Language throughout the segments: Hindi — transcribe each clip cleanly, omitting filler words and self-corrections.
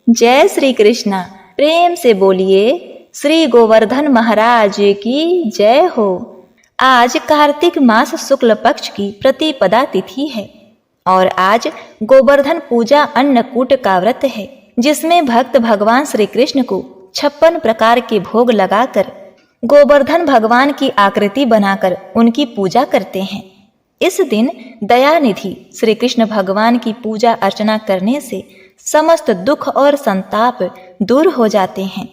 जय श्री कृष्णा। प्रेम से बोलिए श्री गोवर्धन महाराज की जय हो। आज कार्तिक मास शुक्ल पक्ष की प्रतिपदा तिथि है और आज गोवर्धन पूजा अन्नकूट का व्रत है, जिसमें भक्त भगवान श्री कृष्ण को 56 प्रकार के भोग लगाकर गोवर्धन भगवान की आकृति बनाकर उनकी पूजा करते हैं। इस दिन दयानिधि श्री कृष्ण भगवान की पूजा अर्चना करने से समस्त दुख और संताप दूर हो जाते हैं।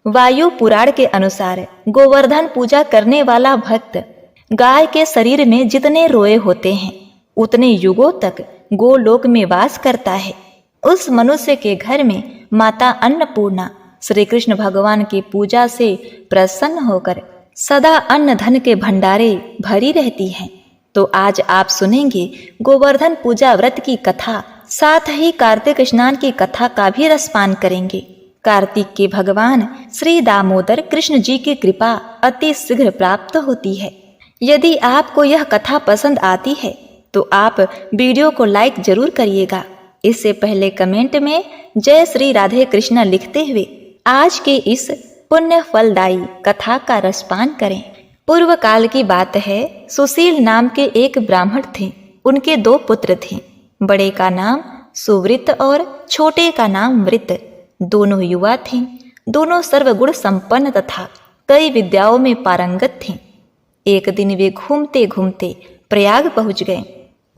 वायु पुराण के अनुसार गोवर्धन पूजा करने वाला भक्त गाय के शरीर में जितने रोए होते हैं उतने युगों तक गोलोक में वास करता है। उस मनुष्य के घर में माता अन्नपूर्णा श्री कृष्ण भगवान की पूजा से प्रसन्न होकर सदा अन्न धन के भंडारे भरी रहती हैं। तो आज आप सुनेंगे गोवर्धन पूजा व्रत की कथा, साथ ही कार्तिक स्नान की कथा का भी रसपान करेंगे। कार्तिक के भगवान श्री दामोदर कृष्ण जी की कृपा अति शीघ्र प्राप्त होती है। यदि आपको यह कथा पसंद आती है तो आप वीडियो को लाइक जरूर करिएगा। इससे पहले कमेंट में जय श्री राधे कृष्ण लिखते हुए आज के इस पुण्य फलदायी कथा का रसपान करें। पूर्व काल की बात है, सुशील नाम के एक ब्राह्मण थे। उनके 2 पुत्र थे। बड़े का नाम सुवृत और छोटे का नाम वृत। दोनों युवा थे। दोनों सर्वगुण संपन्न तथा कई विद्याओं में पारंगत थे। एक दिन वे घूमते घूमते प्रयाग पहुंच गए।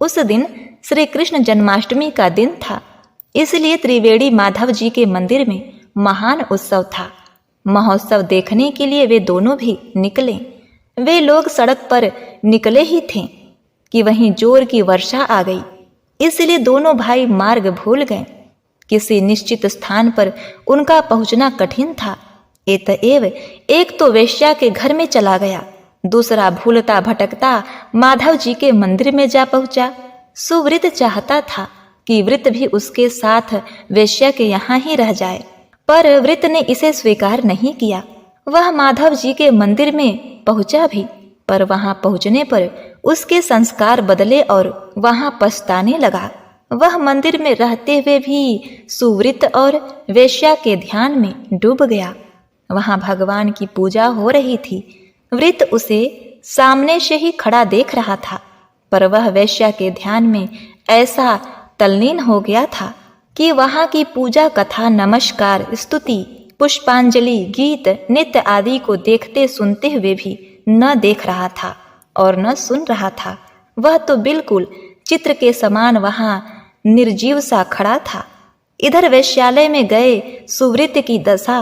उस दिन श्री कृष्ण जन्माष्टमी का दिन था, इसलिए त्रिवेणी माधव जी के मंदिर में महान उत्सव था। महोत्सव देखने के लिए वे दोनों भी निकले। वे लोग सड़क पर निकले ही थे कि वहीं जोर की वर्षा आ गई, इसलिए दोनों भाई मार्ग भूल गए। किसी निश्चित स्थान पर उनका पहुंचना कठिन था। एतएव एक तो वेश्या के घर में चला गया, दूसरा भूलता भटकता माधव जी के मंदिर में जा पहुंचा। सुवृत चाहता था कि वृत भी उसके साथ वेश्या के यहाँ ही रह जाए, पर वृत ने इसे स्वीकार नहीं किया। वह माधव जी के मंदिर में पहुंचा भी, पर वहां पहुंचने पर उसके संस्कार बदले और वहां पछताने लगा। वह मंदिर में रहते हुए भी सुवृत और वेश्या के ध्यान में डूब गया। वहां भगवान की पूजा हो रही थी। वृत उसे सामने से ही खड़ा देख रहा था, पर वह वेश्या के ध्यान में ऐसा तल्लीन हो गया था कि वहां की पूजा कथा, नमस्कार, स्तुति, पुष्पांजलि, गीत, नृत्य आदि को देखते सुनते हुए भी न देख रहा था और न सुन रहा था। वह तो बिल्कुल चित्र के समान वहां निर्जीव सा खड़ा था। इधर वेश्यालय में गए सुवृत की दशा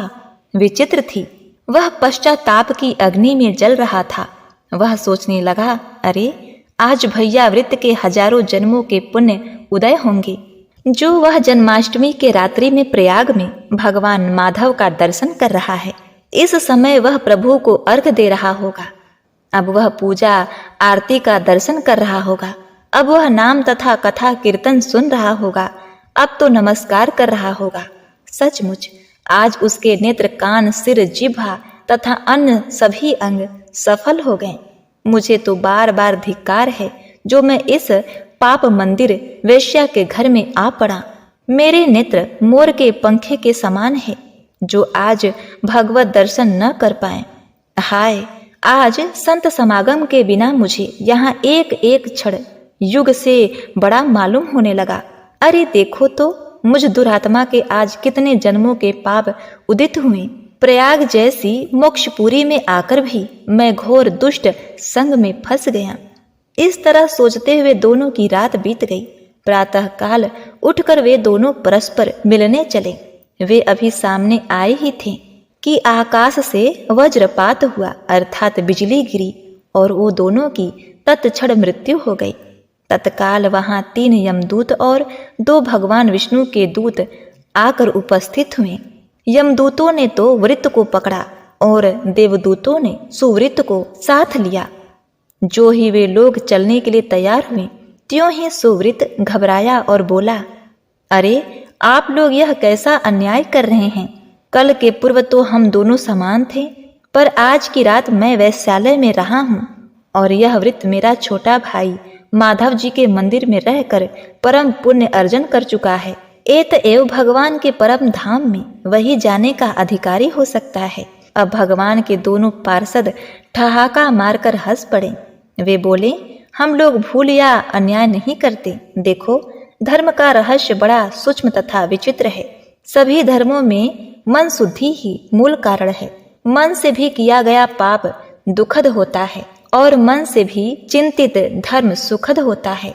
विचित्र थी। वह पश्चाताप की अग्नि में जल रहा था। वह सोचने लगा, अरे आज भैया वृत के हजारों जन्मों के पुण्य उदय होंगे, जो वह जन्माष्टमी के रात्रि में प्रयाग में भगवान माधव का दर्शन कर रहा है। इस समय वह प्रभु को अर्घ दे रहा होगा। अब वह पूजा आरती का दर्शन कर रहा होगा। अब वह नाम तथा कथा कीर्तन सुन रहा होगा। अब तो नमस्कार कर रहा होगा। सचमुच आज उसके नेत्र, कान, सिर, जिह्वा तथा अन्य सभी अंग सफल हो गए। मुझे तो बार बार धिक्कार है जो मैं इस पाप मंदिर वेश्या के घर में आ पड़ा। मेरे नेत्र मोर के पंखे के समान है जो आज भगवत दर्शन न कर पाए। हाय, आज संत समागम के बिना मुझे यहाँ एक एक क्षण युग से बड़ा मालूम होने लगा। अरे देखो तो मुझ दुरात्मा के आज कितने जन्मों के पाप उदित हुए। प्रयाग जैसी मोक्षपुरी में आकर भी मैं घोर दुष्ट संग में फंस गया। इस तरह सोचते हुए दोनों की रात बीत गई। प्रातः काल उठकर वे दोनों परस्पर मिलने चले। वे अभी सामने आए ही थे कि आकाश से वज्रपात हुआ, अर्थात बिजली गिरी और वो दोनों की तत्क्षण मृत्यु हो गई। तत्काल वहां 3 यमदूत और 2 भगवान विष्णु के दूत आकर उपस्थित हुए। यमदूतों ने तो वृत्त को पकड़ा और देवदूतों ने सुवृत्त को साथ लिया। जो ही वे लोग चलने के लिए तैयार हुए, त्यों ही सुवृत्त घबराया और बोला, अरे आप लोग यह कैसा अन्याय कर रहे हैं। कल के पूर्व तो हम दोनों समान थे, पर आज की रात मैं वैश्यालय में रहा हूँ और यह वृत्त मेरा छोटा भाई माधव जी के मंदिर में रहकर परम पुण्य अर्जन कर चुका है। एतएव भगवान के परम धाम में वही जाने का अधिकारी हो सकता है। अब भगवान के दोनों पार्षद ठहाका मारकर हंस पड़े। वे बोले, हम लोग भूल या अन्याय नहीं करते। देखो, धर्म का रहस्य बड़ा सूक्ष्म तथा विचित्र है। सभी धर्मों में मन शुद्धि ही मूल कारण है। मन से भी किया गया पाप दुखद होता है और मन से भी चिंतित धर्म सुखद होता है।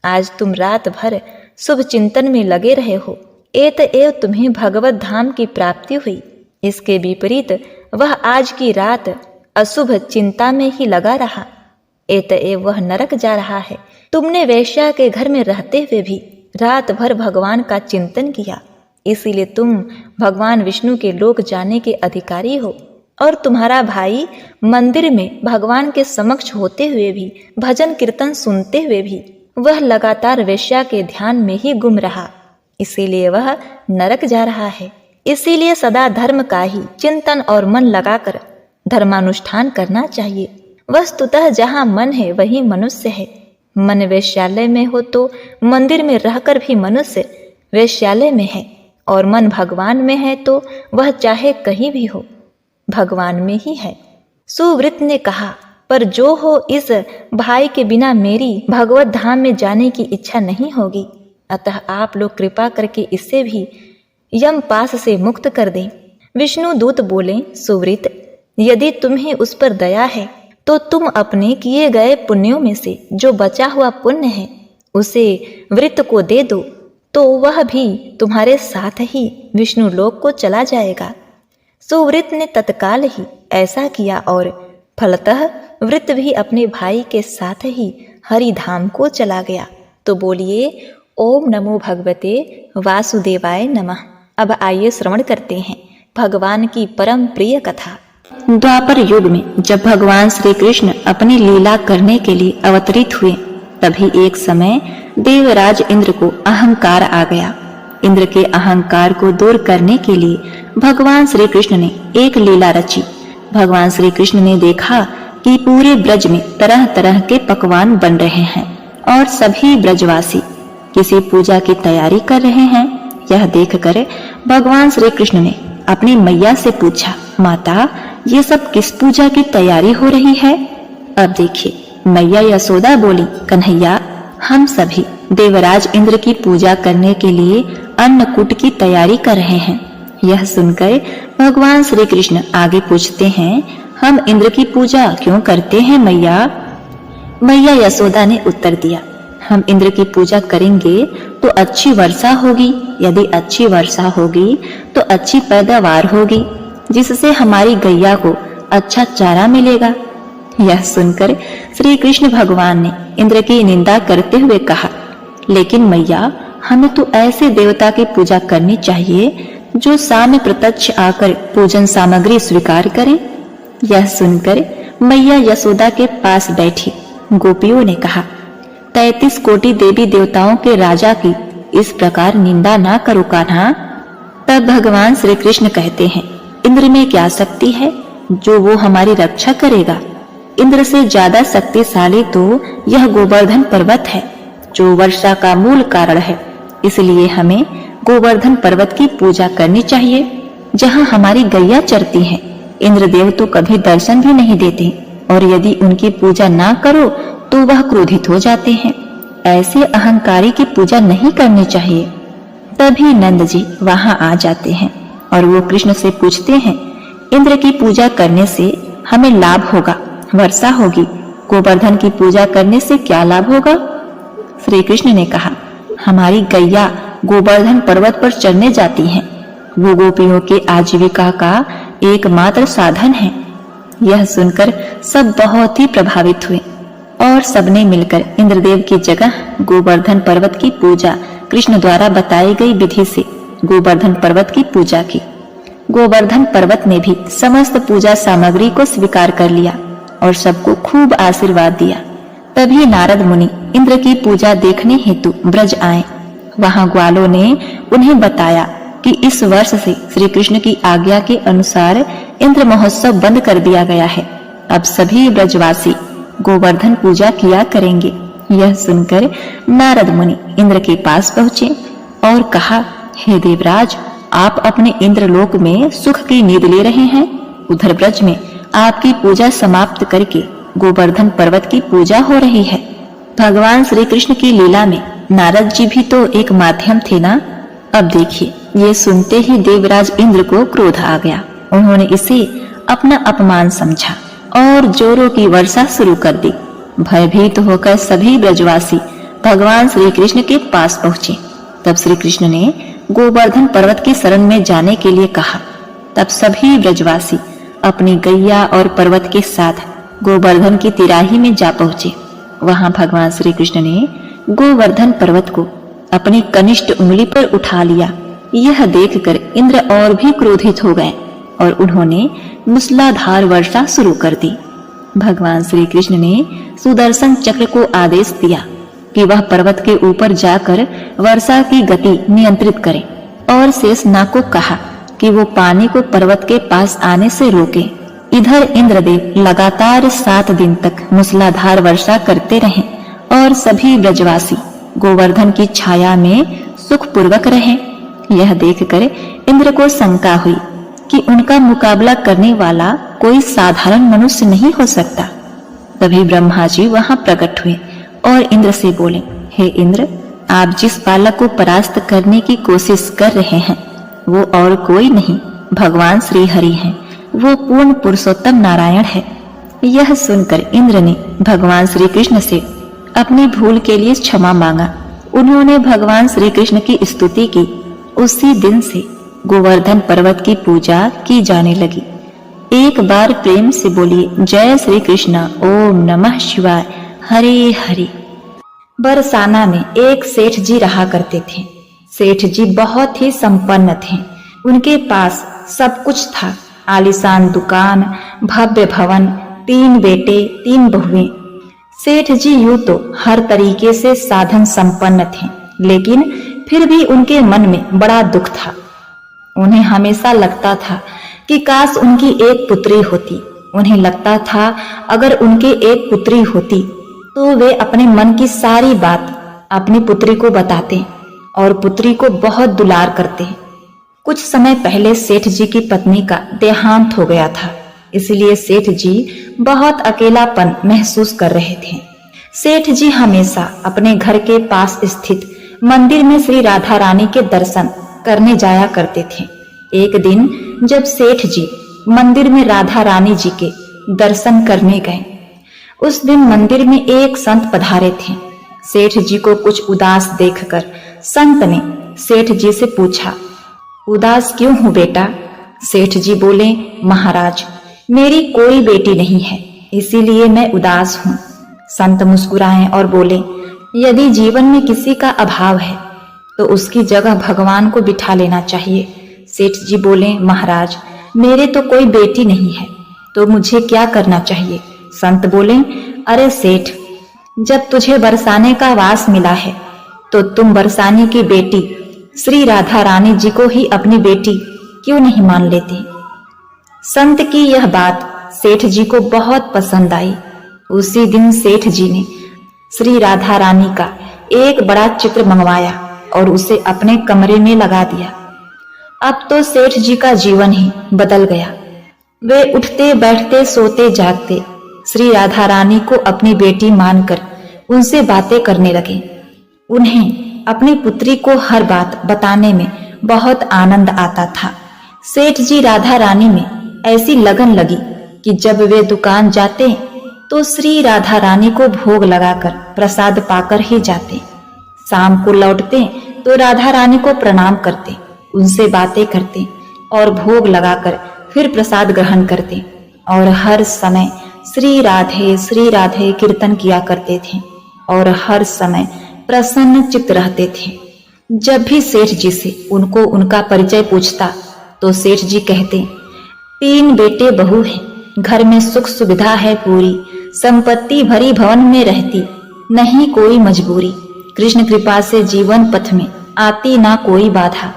आज तुम रात भर शुभ चिंतन में लगे रहे हो, एतएव तुम्हें भगवत धाम की प्राप्ति हुई। इसके विपरीत वह आज की रात अशुभ चिंता में ही लगा रहा, एतएव वह नरक जा रहा है। तुमने वेश्या के घर में रहते हुए भी रात भर भगवान का चिंतन किया, इसीलिए तुम भगवान विष्णु के लोक जाने के अधिकारी हो। और तुम्हारा भाई मंदिर में भगवान के समक्ष होते हुए भी, भजन कीर्तन सुनते हुए भी वह लगातार वेश्या के ध्यान में ही गुम रहा, इसीलिए वह नरक जा रहा है। इसीलिए सदा धर्म का ही चिंतन और मन लगाकर धर्मानुष्ठान करना चाहिए। वस्तुतः जहाँ मन है वही मनुष्य है। मन वेश्यालय में हो तो मंदिर में रहकर भी मनुष्य वेश्यालय में है, और मन भगवान में है तो वह चाहे कहीं भी हो भगवान में ही है। सुव्रत ने कहा, पर जो हो, इस भाई के बिना मेरी भगवत धाम में जाने की इच्छा नहीं होगी। अतः आप लोग कृपा करके इससे भी यमपाश से मुक्त कर दें। विष्णु दूत बोले, सुव्रत, यदि तुम्हें उस पर दया है तो तुम अपने किए गए पुण्यों में से जो बचा हुआ पुण्य है उसे वृत्त को दे दो, तो वह भी तुम्हारे साथ ही विष्णु लोक को चला जाएगा। सुव्रत ने तत्काल ही ऐसा किया और फलतः वृत्त भी अपने भाई के साथ ही हरिधाम को चला गया। तो बोलिए, ओम नमो भगवते वासुदेवाय नमः। अब आइए श्रवण करते हैं भगवान की परम प्रिय कथा। द्वापर युग में जब भगवान श्री कृष्ण अपनी लीला करने के लिए अवतरित हुए, तभी एक समय देवराज इंद्र को अहंकार आ गया। इंद्र के अहंकार को दूर करने के लिए भगवान श्री कृष्ण ने एक लीला रची। भगवान श्री कृष्ण ने देखा कि पूरे ब्रज में तरह तरह के पकवान बन रहे हैं और सभी ब्रजवासी किसी पूजा की तैयारी कर रहे हैं। यह देखकर भगवान श्री कृष्ण ने अपनी मैया से पूछा, माता, ये सब किस पूजा की तैयारी हो रही है? अब देखिए, मैया यशोदा बोली, कन्हैया, हम सभी देवराज इंद्र की पूजा करने के लिए अन्नकूट की तैयारी कर रहे हैं। यह सुनकर भगवान श्री कृष्ण आगे पूछते हैं, हम इंद्र की पूजा क्यों करते हैं मैया? मैया यशोदा ने उत्तर दिया, हम इंद्र की पूजा करेंगे तो अच्छी वर्षा होगी, यदि अच्छी वर्षा होगी तो अच्छी पैदावार होगी, जिससे हमारी गैया को अच्छा चारा मिलेगा। यह सुनकर श्री कृष्ण भगवान ने इंद्र की निंदा करते हुए कहा, लेकिन मैया, हमें तो ऐसे देवता की पूजा करनी चाहिए जो सामने प्रत्यक्ष आकर पूजन सामग्री स्वीकार करें। यह सुनकर मैया यशोदा के पास बैठी गोपियों ने कहा, 33 कोटि देवी देवताओं के राजा की इस प्रकार निंदा ना करो कान्हा। तब भगवान श्री कृष्ण कहते हैं, इंद्र में क्या शक्ति है जो वो हमारी रक्षा करेगा? इंद्र से ज्यादा शक्तिशाली तो यह गोवर्धन पर्वत है जो वर्षा का मूल कारण है। इसलिए हमें गोवर्धन पर्वत की पूजा करनी चाहिए जहाँ हमारी गैया चरती है। इंद्रदेव तो कभी दर्शन भी नहीं देते और यदि उनकी पूजा ना करो तो वह क्रोधित हो जाते हैं। ऐसे अहंकारी की पूजा नहीं करनी चाहिए। तभी नंद जी वहां आ जाते हैं और वो कृष्ण से पूछते हैं, इंद्र की पूजा करने से हमें लाभ होगा, वर्षा होगी, गोवर्धन की पूजा करने से क्या लाभ होगा? श्री कृष्ण ने कहा, हमारी गैया गोवर्धन पर्वत पर चढ़ने जाती हैं। वो गोपियों के आजीविका का एकमात्र साधन है। यह सुनकर सब बहुत ही प्रभावित हुए और सबने मिलकर इंद्रदेव की जगह गोवर्धन पर्वत की पूजा कृष्ण द्वारा बताई गई विधि से गोवर्धन पर्वत की पूजा की। गोवर्धन पर्वत ने भी समस्त पूजा सामग्री को स्वीकार कर लिया और सबको खूब आशीर्वाद दिया। तभी नारद मुनि इंद्र की पूजा देखने हेतु ब्रज आए। वहां ग्वालों ने उन्हें बताया कि इस वर्ष से श्री कृष्ण की आज्ञा के अनुसार इंद्र महोत्सव बंद कर दिया गया है। अब सभी ब्रजवासी गोवर्धन पूजा किया करेंगे। यह सुनकर नारद मुनि इंद्र के पास पहुंचे और कहा, हे देवराज, आप अपने इंद्रलोक में सुख की नींद ले रहे हैं। उधर ब्रज में आपकी पूजा समाप्त करके गोवर्धन पर्वत की पूजा हो रही है। भगवान श्री कृष्ण की लीला में नारद जी भी तो एक माध्यम थे ना। अब देखिए, ये सुनते ही देवराज इंद्र को क्रोध आ गया। उन्होंने इसे अपना अपमान समझा और जोरों की वर्षा शुरू कर दी। भयभीत होकर सभी ब्रजवासी भगवान श्री कृष्ण के पास पहुंचे। तब श्री कृष्ण ने गोवर्धन पर्वत की शरण में जाने के लिए कहा। तब सभी ब्रजवासी अपनी गैया और पर्वत के साथ गोवर्धन की तिराही में जा पहुंचे। वहां भगवान श्री कृष्ण ने गोवर्धन पर्वत को अपनी कनिष्ठ उंगली पर उठा लिया। यह देखकर इंद्र और भी क्रोधित हो गए और उन्होंने मूसलाधार वर्षा शुरू कर दी। भगवान श्री कृष्ण ने सुदर्शन चक्र को आदेश दिया कि वह पर्वत के ऊपर जाकर वर्षा की गति नियंत्रित करे और शेषनाग को कहा कि वो पानी को पर्वत के पास आने से रोके। इधर इंद्रदेव लगातार 7 दिन तक मूसलाधार वर्षा करते रहे और सभी ब्रजवासी गोवर्धन की छाया में सुखपूर्वक रहे। यह देखकर इंद्र को शंका हुई कि उनका मुकाबला करने वाला कोई साधारण मनुष्य नहीं हो सकता। तभी ब्रह्मा जी वहां प्रकट हुए और इंद्र से बोले, हे इंद्र, आप जिस बालक को परास्त करने की कोशिश कर रहे हैं वो और कोई नहीं, भगवान श्री हरि हैं। वो पूर्ण पुरुषोत्तम नारायण है। यह सुनकर इंद्र ने भगवान श्री कृष्ण से अपनी भूल के लिए क्षमा मांगा। उन्होंने भगवान श्री कृष्ण की स्तुति की। उसी दिन से गोवर्धन पर्वत की पूजा की जाने लगी। एक बार प्रेम से बोलिए, जय श्री कृष्ण, ओम नमः शिवाय, हरे हरे। बरसाना में एक सेठ जी रहा करते थे। सेठ जी बहुत ही संपन्न थे। उनके पास सब कुछ था, आलीशान दुकान, भव्य भवन, 3 बेटे 3 बहुएं। सेठ जी यूं तो हर तरीके से साधन संपन्न थे, लेकिन फिर भी उनके मन में बड़ा दुख था। उन्हें हमेशा लगता था कि काश उनकी एक पुत्री होती। उन्हें लगता था अगर उनके एक पुत्री होती तो वे अपने मन की सारी बात अपनी पुत्री को बताते और पुत्री को बहुत दुलार करते। कुछ समय पहले सेठ जी की पत्नी का देहांत हो गया था, इसलिए सेठ जी बहुत अकेलापन महसूस कर रहे थे। सेठ जी हमेशा अपने घर के पास स्थित मंदिर में श्री राधा रानी के दर्शन करने जाया करते थे। एक दिन जब सेठ जी मंदिर में राधा रानी जी के दर्शन करने गए, उस दिन मंदिर में एक संत पधारे थे। सेठ जी को कुछ उदास देखकर संत ने सेठ जी से पूछा, उदास क्यों हो बेटा? सेठ जी बोले, महाराज, मेरी कोई बेटी नहीं है, इसीलिए मैं उदास हूँ। संत मुस्कुराए और बोले, यदि जीवन में किसी का अभाव है तो उसकी जगह भगवान को बिठा लेना चाहिए। सेठ जी बोले, महाराज, मेरे तो कोई बेटी नहीं है, तो मुझे क्या करना चाहिए? संत बोले, अरे सेठ, जब तुझे बरसाने का वास मिला है तो तुम बरसाने की बेटी श्री राधा रानी जी को ही अपनी बेटी क्यों नहीं मान लेते? संत की यह बात सेठ जी को बहुत पसंद आई। उसी दिन सेठ जी ने श्री राधा रानी का एक बड़ा चित्र मंगवाया और उसे अपने कमरे में लगा दिया। अब तो सेठ जी का जीवन ही बदल गया। वे उठते बैठते सोते जागते श्री राधा रानी को अपनी बेटी मानकर उनसे बातें करने लगे। उन्हें अपनी पुत्री को हर बात बताने में बहुत आनंद आता था। सेठ जी राधा रानी में ऐसी लगन लगी कि जब वे दुकान जाते तो श्री राधा रानी को भोग लगाकर प्रसाद पाकर ही जाते। शाम को लौटते तो राधा रानी को प्रणाम करते, उनसे बातें करते और भोग लगाकर फिर प्रसाद ग्रहण करते और हर समय श्री राधे कीर्तन किया करते थे और हर समय प्रसन्न चित्त रहते थे। जब भी सेठ जी से उनको उनका परिचय पूछता तो सेठ जी कहते, 3 बेटे बहू हैं, घर में सुख सुविधा है पूरी, संपत्ति भरी भवन में रहती, नहीं कोई मजबूरी, कृष्ण कृपा से जीवन पथ में आती ना कोई बाधा,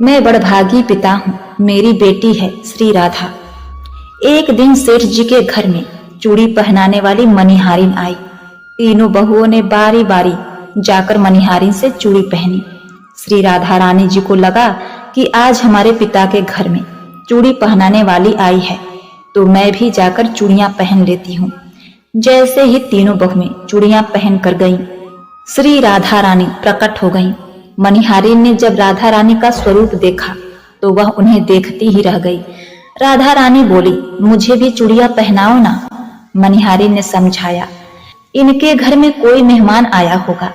मैं बड़भागी पिता हूँ, मेरी बेटी है श्री राधा। एक दिन सेठ जी के घर में चूड़ी पहनाने वाली मनिहारिन आई। तीनों बहुओं ने बारी बारी जाकर मनिहारिन से चूड़ी पहनी। श्री राधा रानी जी को लगा कि आज हमारे पिता के घर में चूड़ी पहनाने वाली आई है, तो मैं भी जाकर चूड़ियां पहन लेती हूँ। जैसे ही तीनों बहुएं चूड़ियां पहन कर गईं, श्री राधा रानी प्रकट हो गईं। मनिहारिन ने जब राधा रानी का स्वरूप देखा तो वह उन्हें देखती ही रह गई। राधा रानी बोली, मुझे भी चूड़ियां पहनाओ ना। मनिहारिन ने समझाया, इनके घर में कोई मेहमान आया होगा।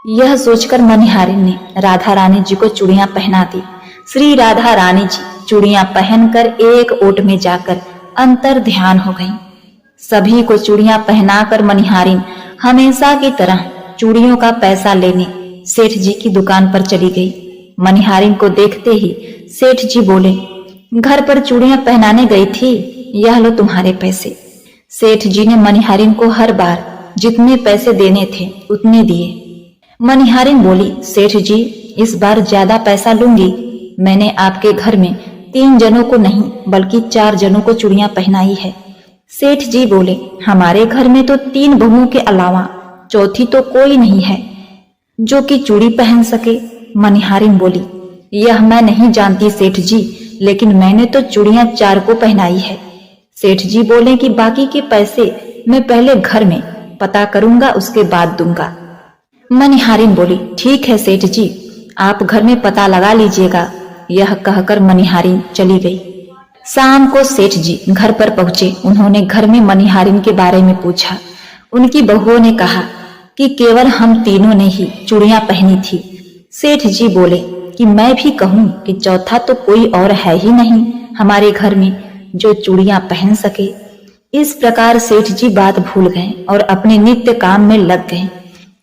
यह सोचकर मनिहारिन ने राधा रानी जी को चूड़ियां पहना दी। श्री राधा रानी जी चूड़ियां पहनकर एक ओट में जाकर अंतर ध्यान हो गईं। सभी को चूड़ियां पहनाकर मनिहारिन हमेशा की तरह चूड़ियों का पैसा लेने सेठ जी की दुकान पर चली गई। मनिहारिन को देखते ही सेठ जी बोले, घर पर चूड़ियां पहनाने गई थी, यह लो तुम्हारे पैसे। सेठ जी ने मनिहारिन को हर बार जितने पैसे देने थे उतने दिए। मनिहारिन बोली, सेठ जी इस बार ज्यादा पैसा लूंगी। मैंने आपके घर में 3 जनों को नहीं बल्कि 4 जनों को चूड़ियां पहनाई है। सेठ जी बोले, हमारे घर में तो 3 बहुओं के अलावा चौथी तो कोई नहीं है जो कि चूड़ी पहन सके। मनिहारिन बोली, यह मैं नहीं जानती सेठ जी, लेकिन मैंने तो चूड़ियां 4 को पहनाई है। सेठ जी बोले कि बाकी के पैसे मैं पहले घर में पता करूंगा, उसके बाद दूंगा। मनिहारिन बोली, ठीक है सेठ जी, आप घर में पता लगा लीजिएगा। यह कहकर मनिहारिन चली गई। शाम को सेठ जी घर पर पहुंचे। उन्होंने घर में मनिहारिन के बारे में पूछा। उनकी बहुओं ने कहा कि केवल हम तीनों ने ही चूड़ियां पहनी थी। सेठ जी बोले कि मैं भी कहूं कि चौथा तो कोई और है ही नहीं हमारे घर में जो चूड़ियां पहन सके। इस प्रकार सेठ जी बात भूल गए और अपने नित्य काम में लग गए।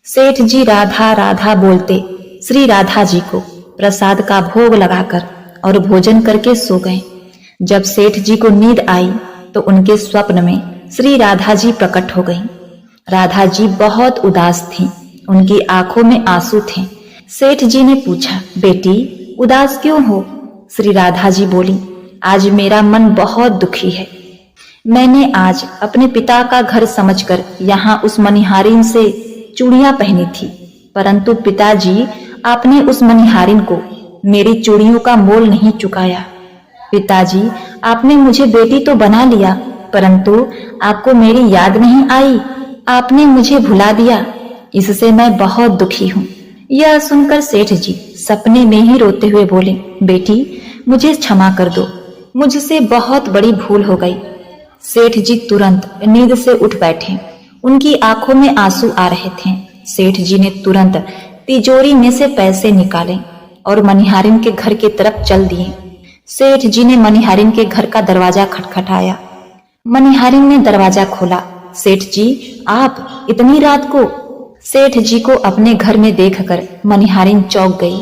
सेठ जी राधा राधा बोलते श्री राधा जी को प्रसाद का भोग लगाकर और भोजन करके सो गए। जब सेठ जी को नींद आई तो उनके स्वप्न में श्री राधा जी प्रकट हो गईं। राधा जी बहुत उदास थीं, उनकी आंखों में आंसू थे। सेठ जी ने पूछा, बेटी उदास क्यों हो? श्री राधा जी बोली, आज मेरा मन बहुत दुखी है। मैंने आज अपने पिता का घर समझकर यहाँ उस मनिहारिन से चूड़ियां पहनी थी, परंतु पिताजी आपने उस मनिहारिन को मेरी चूड़ियों का मोल नहीं चुकाया। पिताजी आपने मुझे बेटी तो बना लिया, परंतु आपको मेरी याद नहीं आई, आपने मुझे भुला दिया। इससे मैं बहुत दुखी हूँ। यह सुनकर सेठ जी सपने में ही रोते हुए बोले, बेटी मुझे क्षमा कर दो, मुझसे बहुत बड़ी भूल हो गई। सेठ जी तुरंत नींद से उठ बैठे। उनकी आंखों में आंसू आ रहे थे। सेठ जी ने तुरंत तिजोरी में से पैसे निकाले और मनिहारिन के घर की तरफ चल दिए। सेठ जी ने मनिहारिन के घर का दरवाजा खटखटाया। मनिहारिन ने दरवाजा खोला। सेठ जी आप इतनी रात को? सेठ जी को अपने घर में देखकर मनिहारिन चौंक गई।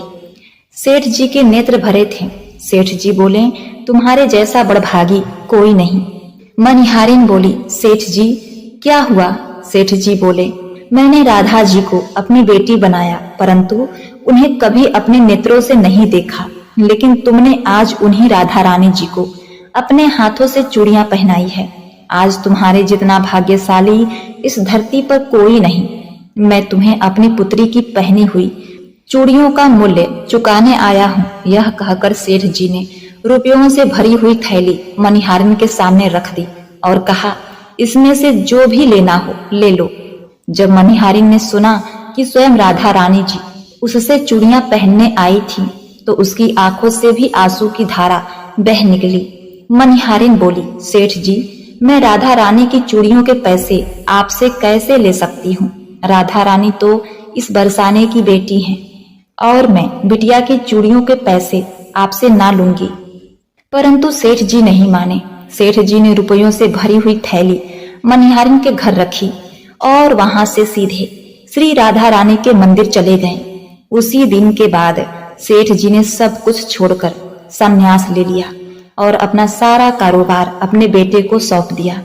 सेठ जी के नेत्र भरे थे। सेठ जी बोले, तुम्हारे जैसा बड़भागी कोई नहीं। मनिहारिन बोली, सेठ जी क्या हुआ? सेठ जी बोले, मैंने राधा जी को अपनी बेटी बनाया, परंतु उन्हें कभी अपने नेत्रों से नहीं देखा, लेकिन तुमने आज उन्हीं राधा रानी जी को अपने हाथों से चूड़ियां पहनाई है। आज तुम्हारे जितना भाग्यशाली इस धरती पर कोई नहीं। मैं तुम्हें अपनी पुत्री की पहनी हुई चूड़ियों का मूल्य चुकाने आया हूँ। यह कहकर सेठ जी ने रुपयों से भरी हुई थैली मनिहारिन के सामने रख दी और कहा, इसमें से जो भी लेना हो ले लो। जब मनिहारिन ने सुना कि स्वयं राधा रानी जी उससे चूड़ियां पहनने आई थी, तो उसकी आंखों से भी आंसू की धारा बह निकली। मनिहारिन बोली, सेठ जी मैं राधा रानी की चूड़ियों के पैसे आपसे कैसे ले सकती हूँ? राधा रानी तो इस बरसाने की बेटी हैं और मैं बिटिया की चूड़ियों के पैसे आपसे ना लूंगी। परंतु सेठ जी नहीं माने। सेठ जी ने रुपयों से भरी हुई थैली मनिहारिन के घर रखी और वहां से सीधे श्री राधा रानी के मंदिर चले गए। उसी दिन के बाद सेठ जी ने सब कुछ छोड़कर संन्यास ले लिया और अपना सारा कारोबार अपने बेटे को सौंप दिया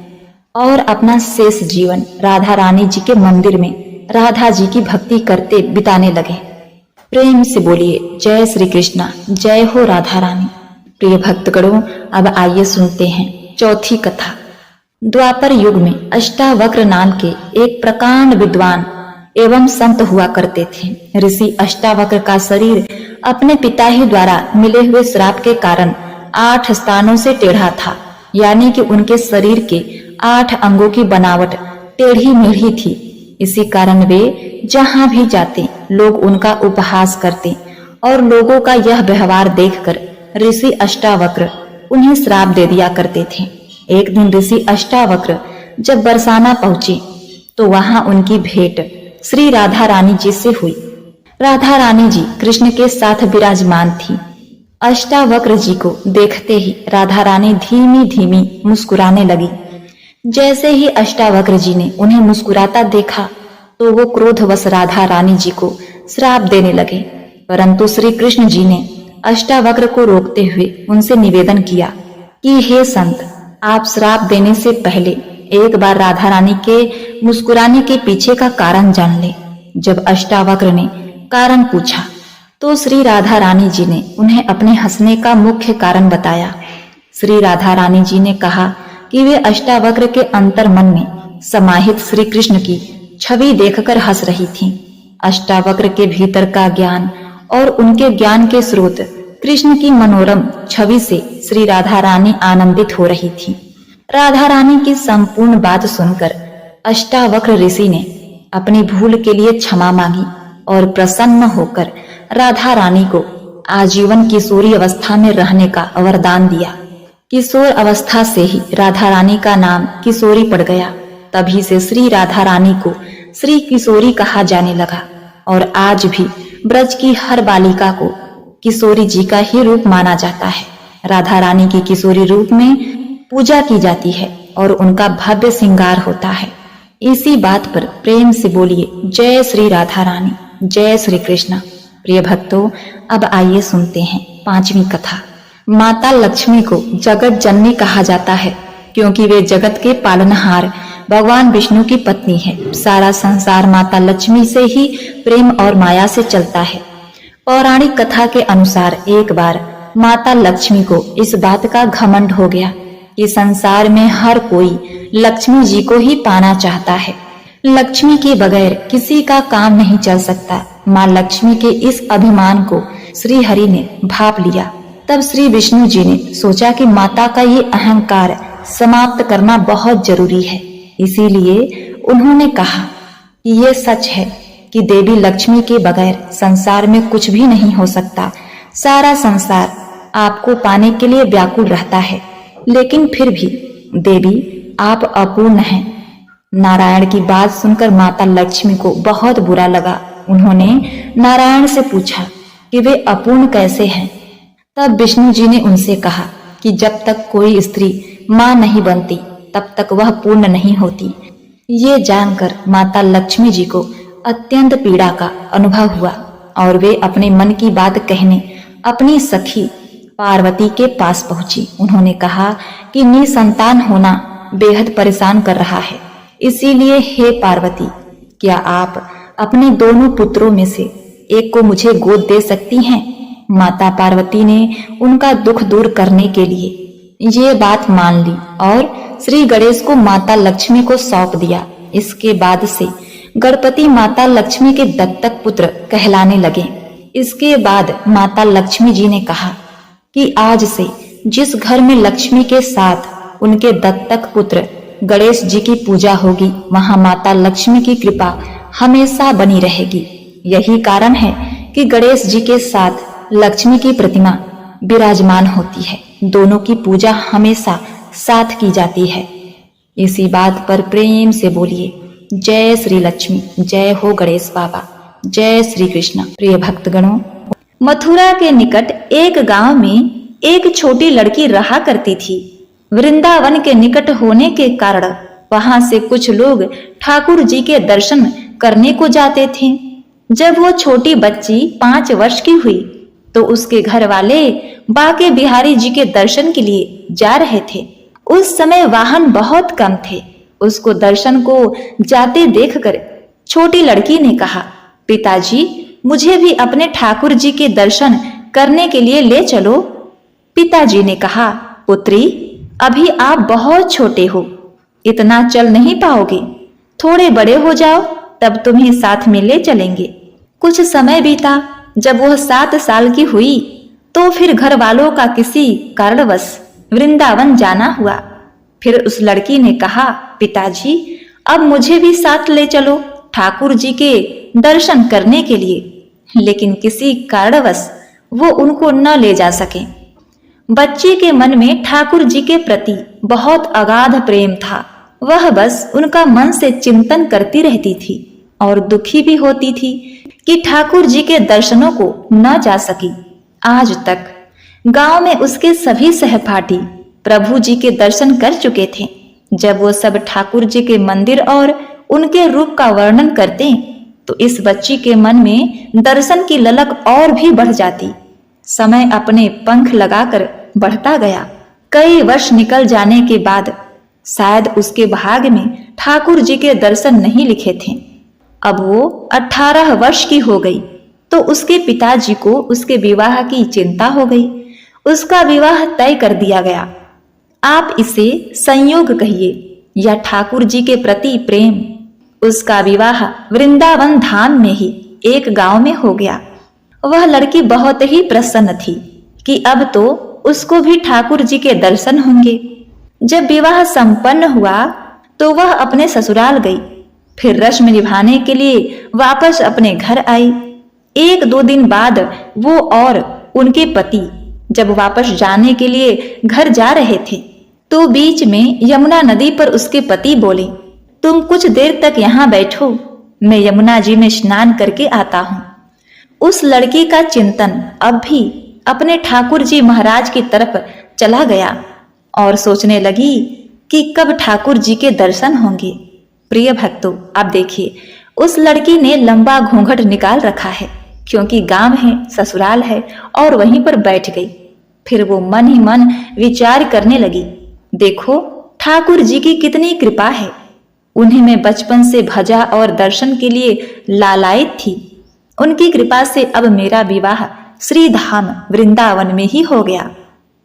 और अपना शेष जीवन राधा रानी जी के मंदिर में राधा जी की भक्ति करते बिताने लगे। प्रेम से बोलिए जय श्री कृष्णा, जय हो राधा रानी। प्रिय भक्तगणों, अब आइए सुनते हैं चौथी कथा। द्वापर युग में अष्टावक्र नाम के एक प्रकांड विद्वान एवं संत हुआ करते थे। ऋषि अष्टावक्र का शरीर अपने पिता ही द्वारा मिले हुए श्राप के कारण 8 स्थानों से टेढ़ा था, यानी कि उनके शरीर के 8 अंगों की बनावट टेढ़ी मेढ़ी थी। इसी कारण वे जहां भी जाते लोग उनका उपहास करते और लोगों का यह व्यवहार देखकर ऋषि अष्टावक्र उन्हें श्राप दे दिया करते थे। एक दिन ऋषि अष्टावक्र जब बरसाना पहुंचे तो वहां उनकी भेंट श्री राधा रानी जी से हुई। राधा रानी जी कृष्ण के साथ विराजमान थी। अष्टावक्र जी को देखते ही राधा रानी धीमी धीमी मुस्कुराने लगी। जैसे ही अष्टावक्र जी ने उन्हें मुस्कुराता देखा तो वो क्रोधवश राधा रानी जी को श्राप देने लगे, परंतु श्री कृष्ण जी ने अष्टावक्र को रोकते हुए उनसे निवेदन किया कि हे संत, आप श्राप देने से पहले एक बार राधा रानी के मुस्कुराने के पीछे का कारण जान ले। जब अष्टावक्र ने कारण पूछा तो श्री राधा रानी जी ने उन्हें अपने हंसने का मुख्य कारण बताया। श्री राधा रानी जी ने कहा कि वे अष्टावक्र के अंतर मन में समाहित श्री कृष्ण की छवि देखकर हंस रही थीं। अष्टावक्र के भीतर का ज्ञान और उनके ज्ञान के स्रोत कृष्ण की मनोरम छवि से श्री राधा रानी आनंदित हो रही थी। राधा रानी की संपूर्ण बात सुनकर अष्टावक्र ऋषि ने अपनी भूल के लिए क्षमा मांगी और प्रसन्न होकर राधा रानी को आजीवन किशोरी अवस्था में रहने का वरदान दिया। किशोर अवस्था से ही राधा रानी का नाम किशोरी पड़ गया। तभी से श्री राधा रानी को श्री किशोरी कहा जाने लगा और आज भी ब्रज की हर बालिका को किशोरी जी का ही रूप माना जाता है। राधा रानी की किशोरी रूप में पूजा की जाती है और उनका भव्य श्रृंगार होता है। इसी बात पर प्रेम से बोलिए जय श्री राधा रानी, जय श्री कृष्ण। प्रिय भक्तों, अब आइए सुनते हैं 5वीं कथा। माता लक्ष्मी को जगत जननी कहा जाता है क्योंकि वे जगत के पालनहार भगवान विष्णु की पत्नी है। सारा संसार माता लक्ष्मी से ही प्रेम और माया से चलता है। पौराणिक कथा के अनुसार एक बार माता लक्ष्मी को इस बात का घमंड हो गया कि संसार में हर कोई लक्ष्मी जी को ही पाना चाहता है। लक्ष्मी के बगैर किसी का काम नहीं चल सकता। माँ लक्ष्मी के इस अभिमान को श्री हरि ने भाप लिया। तब श्री विष्णु जी ने सोचा कि माता का ये अहंकार समाप्त करना बहुत जरूरी है। इसीलिए उन्होंने कहा कि ये सच है कि देवी लक्ष्मी के बगैर संसार में कुछ भी नहीं हो सकता। सारा संसार आपको पाने के लिए व्याकुल रहता है, लेकिन फिर भी देवी आप अपूर्ण हैं। नारायण की बात सुनकर माता लक्ष्मी को बहुत बुरा लगा। उन्होंने नारायण से पूछा कि वे अपूर्ण कैसे हैं। तब विष्णु जी ने उनसे कहा कि जब तक कोई स्त्री मां नहीं बनती तब तक वह पूर्ण नहीं होती। ये जानकर माता लक्ष्मी जी को अत्यंत पीड़ा का अनुभव हुआ और वे अपने मन की बात कहने अपनी सखी पार्वती के पास पहुंची। उन्होंने कहा कि निसंतान होना बेहद परेशान कर रहा है, इसीलिए हे पार्वती, क्या आप अपने दोनों पुत्रों में से एक को मुझे गोद दे सकती हैं? माता पार्वती ने उनका दुख दूर करने के लिए ये बात मान ली और श्री गणेश को माता लक्ष्मी को सौंप दिया। इसके बाद से गणपति माता लक्ष्मी के दत्तक पुत्र कहलाने लगे। इसके बाद माता लक्ष्मी जी ने कहा कि आज से जिस घर में लक्ष्मी के साथ उनके दत्तक पुत्र गणेश जी की पूजा होगी, वहां माता लक्ष्मी की कृपा हमेशा बनी रहेगी। यही कारण है कि गणेश जी के साथ लक्ष्मी की प्रतिमा विराजमान होती है। दोनों की पूजा हमेशा साथ की जाती है। इसी बात पर प्रेम से बोलिए जय श्री लक्ष्मी, जय हो गणेश बाबा, जय श्री कृष्ण। प्रिय भक्तगणों, मथुरा के निकट एक गांव में एक छोटी लड़की रहा करती थी। वृंदावन के निकट होने के कारण वहां से कुछ लोग ठाकुर जी के दर्शन करने को जाते थे। जब वो छोटी बच्ची 5 वर्ष की हुई तो उसके घर वाले बांके बिहारी जी के दर्शन के लिए जा रहे थे। उस समय वाहन बहुत कम थे। उसको दर्शन को जाते देखकर छोटी लड़की ने कहा, पिताजी, मुझे भी अपने ठाकुर जी के दर्शन करने के लिए ले चलो। पिताजी ने कहा, पुत्री, अभी आप बहुत छोटे हो, इतना चल नहीं पाओगे, थोड़े बड़े हो जाओ तब तुम्हें साथ में ले चलेंगे। कुछ समय बीता। जब वह 7 साल की हुई तो फिर घर वालों का किसी कारणवश वृंदावन जाना हुआ। फिर उस लड़की ने कहा, पिताजी अब मुझे भी साथ ले चलो ठाकुर जी के दर्शन करने के लिए। लेकिन किसी कारणवश वो उनको न ले जा सके। बच्चे के मन में ठाकुर जी के प्रति बहुत अगाध प्रेम था। वह बस उनका मन से चिंतन करती रहती थी और दुखी भी होती थी कि ठाकुर जी के दर्शनों को न जा सकी। आज तक गांव में उसके सभी सहपाठी प्रभु जी के दर्शन कर चुके थे। जब वो सब ठाकुर जी के मंदिर और उनके रूप का वर्णन करते तो इस बच्ची के मन में दर्शन की ललक और भी बढ़ जाती। समय अपने पंख लगाकर बढ़ता गया। कई वर्ष निकल जाने के बाद शायद उसके भाग्य में ठाकुर जी के दर्शन नहीं लिखे थे। अब वो 18 वर्ष की हो गई तो उसके पिताजी को उसके विवाह की चिंता हो गई। उसका विवाह तय कर दिया गया। आप इसे संयोग कहिए या ठाकुर जी के प्रति प्रेम। उसका विवाह वृंदावन धाम में ही एक गांव में हो गया। वह लड़की बहुत ही प्रसन्न थी कि अब तो उसको भी ठाकुर जी के दर्शन होंगे। जब विवाह संपन्न हुआ तो वह अपने ससुराल गई। फिर रस्म निभाने के लिए वापस अपने घर आई। 1-2 दिन बाद वो और उनके पति जब वापस जाने के लिए घर जा रहे थे तो बीच में यमुना नदी पर उसके पति बोले, तुम कुछ देर तक यहाँ बैठो, मैं यमुना जी में स्नान करके आता हूँ। उस लड़की का चिंतन अब भी अपने ठाकुर जी महाराज की तरफ चला गया और सोचने लगी कि कब ठाकुर जी के दर्शन होंगे। प्रिय भक्तों, आप देखिए उस लड़की ने लंबा घूंघट निकाल रखा है क्योंकि गांव है, ससुराल है, और वहीं पर बैठ गई। फिर वो मन ही मन विचार करने लगी, देखो ठाकुर जी की कितनी कृपा है। उन्हें मैं बचपन से भजा और दर्शन के लिए लालायित थी। उनकी कृपा से अब मेरा विवाह श्री धाम वृंदावन में ही हो गया।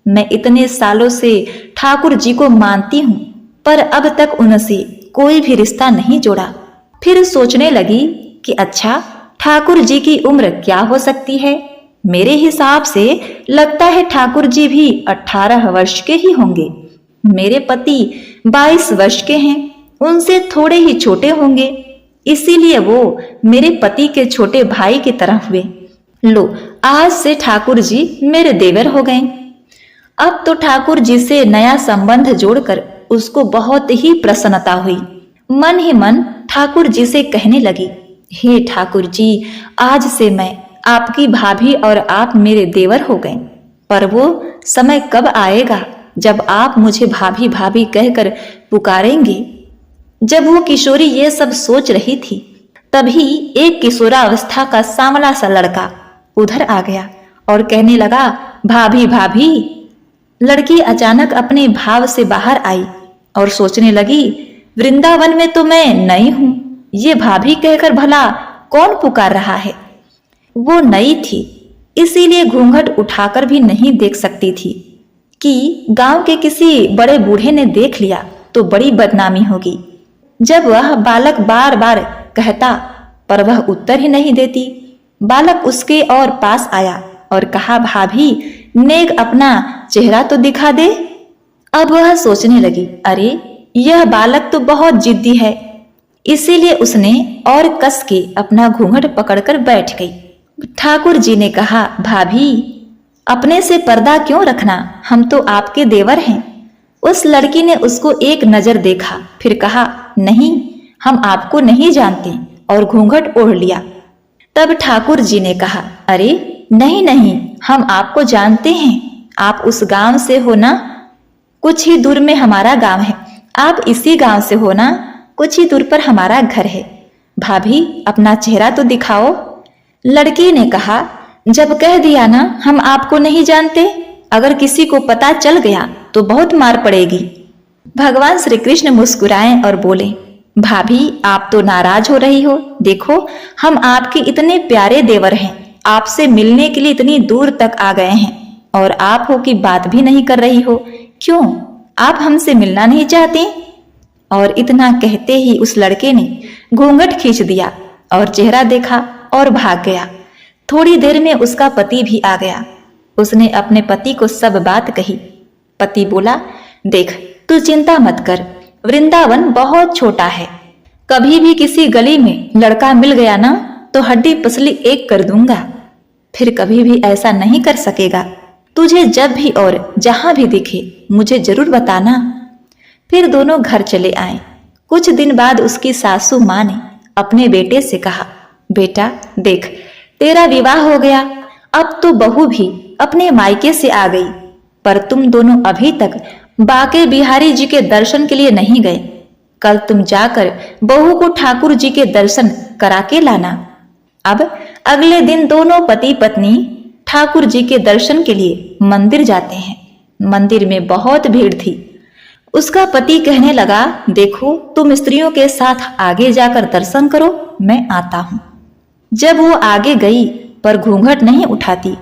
मैं इतने सालों से ठाकुर जी को मानती हूँ पर अब तक उनसे कोई भी रिश्ता नहीं जोड़ा। फिर सोचने लगी कि अच्छा ठाकुर जी की उम्र क्या हो सकती है। मेरे हिसाब से लगता है ठाकुर जी भी 18 वर्ष के ही होंगे। मेरे पति 22 वर्ष के हैं, उनसे थोड़े ही छोटे होंगे, इसीलिए वो मेरे पति के छोटे भाई की तरह हुए। लो, आज से ठाकुर जी मेरे देवर हो गए। अब तो ठाकुर जी से नया संबंध जोड़कर उसको बहुत ही प्रसन्नता हुई। मन ही मन ठाकुर जी से कहने लगी, हे ठाकुर जी, आज से मैं आपकी भाभी और आप मेरे देवर हो गए। पर वो समय कब आएगा जब आप मुझे भाभी भाभी कहकर पुकारेंगे। जब वो किशोरी ये सब सोच रही थी तभी एक किशोरावस्था का सांवला सा लड़का उधर आ गया और कहने लगा, भाभी भाभी। लड़की अचानक अपने भाव से बाहर आई और सोचने लगी, वृंदावन में तो मैं नई हूं, ये भाभी कहकर भला कौन पुकार रहा है। वो नई थी इसीलिए घूंघट उठाकर भी नहीं देख सकती थी कि गांव के किसी बड़े बूढ़े ने देख लिया तो बड़ी बदनामी होगी। जब वह बालक बार बार कहता पर वह उत्तर ही नहीं देती। बालक उसके और पास आया और कहा, भाभी नेक अपना चेहरा तो दिखा दे। अब वह सोचने लगी, अरे यह बालक तो बहुत जिद्दी है, इसीलिए उसने और कस के अपना घूंघट पकड़कर बैठ गई। ठाकुर जी ने कहा, भाभी अपने से पर्दा क्यों रखना, हम तो आपके देवर हैं। उस लड़की ने उसको एक नजर देखा, फिर कहा, नहीं हम आपको नहीं जानते, और घूंघट ओढ़ लिया। तब ठाकुर जी ने कहा, अरे नहीं नहीं, हम आपको जानते हैं, आप उस गांव से हो ना, कुछ ही दूर में हमारा गांव है। आप इसी गांव से हो ना, कुछ ही दूर पर हमारा घर है। भाभी अपना चेहरा तो दिखाओ। लड़की ने कहा, जब कह दिया ना हम आपको नहीं जानते, अगर किसी को पता चल गया तो बहुत मार पड़ेगी। भगवान श्री कृष्ण मुस्कुराए और बोले, भाभी आप तो नाराज हो रही हो, देखो हम आपके इतने प्यारे देवर हैं, आपसे मिलने के लिए इतनी दूर तक आ गए हैं और आप हो कि बात भी नहीं कर रही हो। क्यों आप हमसे मिलना नहीं चाहती? और इतना कहते ही उस लड़के ने घूंघट खींच दिया और चेहरा देखा और भाग गया। थोड़ी देर में उसका पति भी आ गया। उसने अपने पति को सब बात कही। पति बोला, देख तू चिंता मत कर, वृंदावन बहुत छोटा है। कभी भी किसी गली में लड़का मिल गया ना तो हड्डी पसली एक कर दूंगा। फिर कभी भी ऐसा नहीं कर सकेगा। तुझे जब भी और जहां भी दिखे मुझे जरूर बताना। फिर दोनों घर चले आए। कुछ दिन बाद उसकी सासू माँ ने अपने बेटे से कहा, बेटा देख तेरा विवाह हो गया, अब तो बहू भी अपने मायके से आ गई, पर तुम दोनों अभी तक बाके बिहारी जी के दर्शन के लिए नहीं गए। कल तुम जाकर बहू को ठाकुर जी के दर्शन करा के लाना। अब अगले दिन दोनों पति पत्नी ठाकुर जी के दर्शन के लिए मंदिर जाते हैं। मंदिर में बहुत भीड़ थी। उसका पति कहने लगा, देखो तुम स्त्रियों के साथ आगे जाकर दर्शन करो, मैं आता हूं। जब वो आगे गई पर घूंघट नहीं उठाती।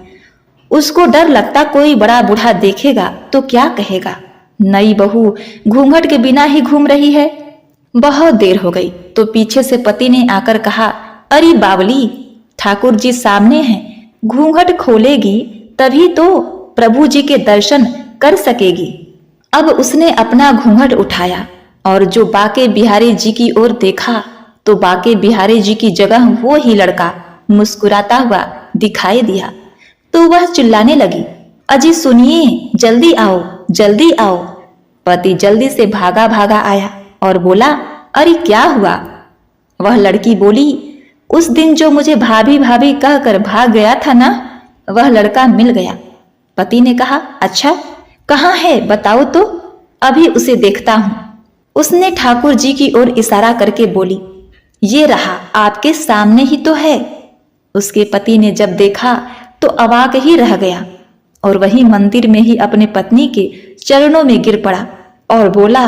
उसको डर लगता कोई बड़ा बूढ़ा देखेगा तो क्या कहेगा, नई बहू घूंघट के बिना ही घूम रही है। बहुत देर हो गई तो पीछे से पति ने आकर कहा, अरे बावली, ठाकुर जी सामने हैं, घूंघट खोलेगी तभी तो प्रभु जी के दर्शन कर सकेगी। अब उसने अपना घूंघट उठाया और जो बाके बिहारी जी की ओर देखा तो बाके बिहारी जी की जगह वो ही लड़का मुस्कुराता हुआ दिखाई दिया। तो वह चिल्लाने लगी, अजी सुनिए, जल्दी आओ जल्दी आओ। पति जल्दी से भागा भागा आया और बोला, अरे क्या हुआ? वह लड़की बोली, उस दिन जो मुझे भाभी भाभी कहकर भाग गया था ना, वह लड़का मिल गया। पति ने कहा, अच्छा कहाँ है बताओ तो, अभी उसे देखता हूं। उसने ठाकुर जी की ओर इशारा करके बोली, ये रहा आपके सामने ही तो है। उसके पति ने जब देखा तो अवाक ही रह गया और वही मंदिर में ही अपने पत्नी के चरणों में गिर पड़ा और बोला,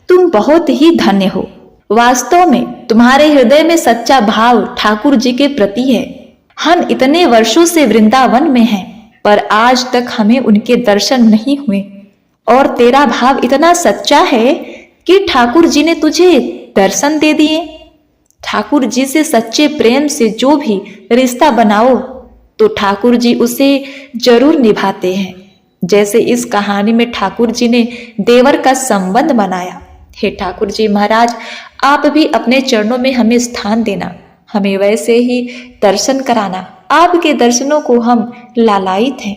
तुम बहुत ही धन्य हो। वास्तव में तुम्हारे हृदय में सच्चा भाव ठाकुर जी के प्रति है। हम इतने वर्षों से वृंदावन में हैं, पर आज तक हमें उनके दर्शन नहीं हुए, और तेरा भाव इतना सच्चा है कि ठाकुर जी ने तुझे दर्शन दे दिए। ठाकुर जी से सच्चे प्रेम से जो भी रिश्ता बनाओ तो ठाकुर जी उसे जरूर निभाते हैं, जैसे इस कहानी में ठाकुर जी ने देवर का संबंध बनाया। हे ठाकुर जी महाराज, आप भी अपने चरणों में हमें स्थान देना, हमें वैसे ही दर्शन कराना। आपके दर्शनों को हम लालायित हैं।